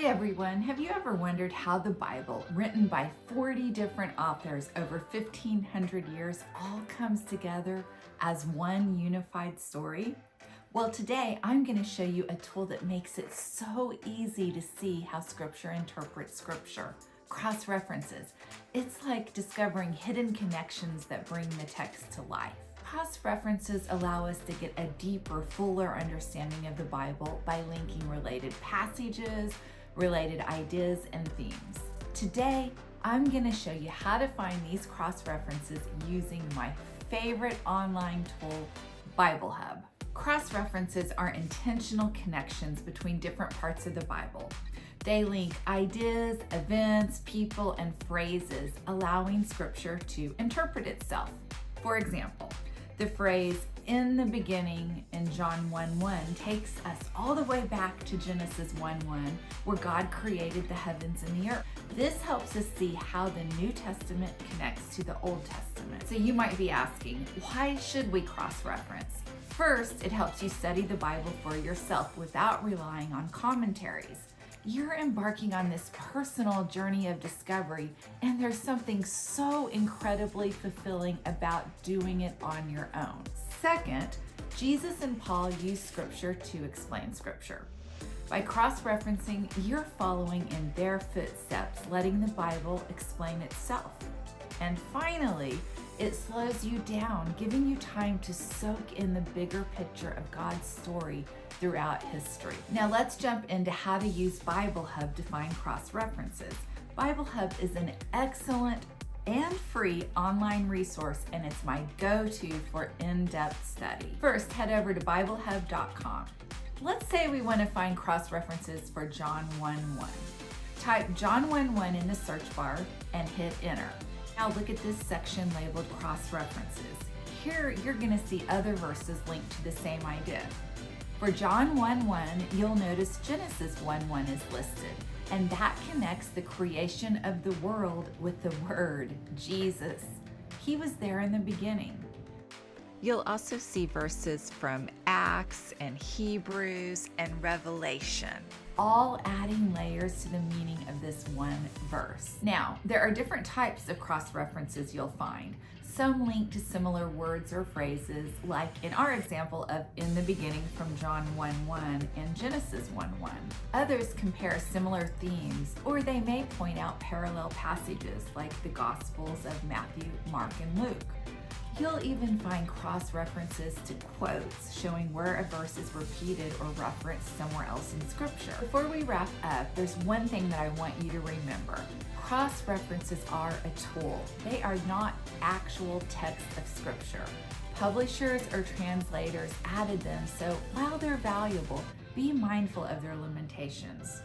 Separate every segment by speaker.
Speaker 1: Hi everyone, have you ever wondered how the Bible, written by 40 different authors over 1,500 years, all comes together as one unified story? Well, today I'm going to show you a tool that makes it so easy to see how Scripture interprets Scripture. Cross-references. It's like discovering hidden connections that bring the text to life. Cross-references allow us to get a deeper, fuller understanding of the Bible by linking related passages, related ideas, and themes. Today, I'm going to show you how to find these cross-references using my favorite online tool, Bible Hub. Cross-references are intentional connections between different parts of the Bible. They link ideas, events, people, and phrases, allowing Scripture to interpret itself. For example, the phrase, "in the beginning" in John 1:1 takes us all the way back to Genesis 1:1, where God created the heavens and the earth. This helps us see how the New Testament connects to the Old Testament. So you might be asking, why should we cross-reference? First, it helps you study the Bible for yourself without relying on commentaries. You're embarking on this personal journey of discovery, and there's something so incredibly fulfilling about doing it on your own. Second, Jesus and Paul used Scripture to explain Scripture. By cross-referencing, you're following in their footsteps, letting the Bible explain itself. And finally, it slows you down, giving you time to soak in the bigger picture of God's story throughout history. Now let's jump into how to use Bible Hub to find cross-references. Bible Hub is an excellent and free online resource, and it's my go-to for in-depth study. First, head over to BibleHub.com. Let's say we want to find cross-references for John 1:1. Type John 1:1 in the search bar and hit enter. Now look at this section labeled cross-references. Here you're going to see other verses linked to the same idea. For John 1:1, you'll notice Genesis 1:1 is listed, and that connects the creation of the world with the Word, Jesus. He was there in the beginning. You'll also see verses from Acts and Hebrews and Revelation, all adding layers to the meaning of this one verse. Now, there are different types of cross-references you'll find. Some link to similar words or phrases, like in our example of "in the beginning" from John 1:1 and Genesis 1:1. Others compare similar themes, or they may point out parallel passages like the Gospels of Matthew, Mark, and Luke. You'll even find cross-references to quotes showing where a verse is repeated or referenced somewhere else in Scripture. Before we wrap up, there's one thing that I want you to remember. Cross-references are a tool. They are not actual text of Scripture. Publishers or translators added them, so while they're valuable, be mindful of their limitations.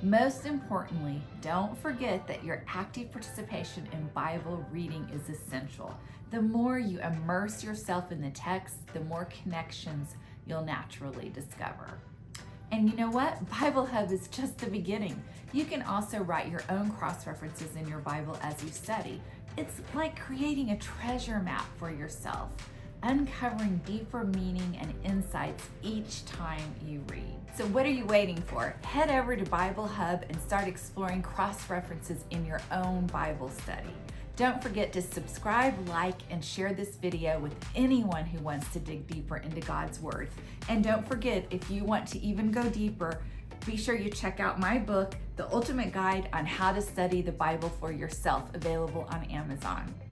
Speaker 1: Most importantly, don't forget that your active participation in Bible reading is essential. The more you immerse yourself in the text, the more connections you'll naturally discover. And you know what? Bible Hub is just the beginning. You can also write your own cross-references in your Bible as you study. It's like creating a treasure map for yourself, uncovering deeper meaning and insights each time you read. So what are you waiting for? Head over to Bible Hub and start exploring cross-references in your own Bible study. Don't forget to subscribe, like, and share this video with anyone who wants to dig deeper into God's Word. And don't forget, if you want to even go deeper, be sure you check out my book, The Ultimate Guide on How to Study the Bible for Yourself, available on Amazon.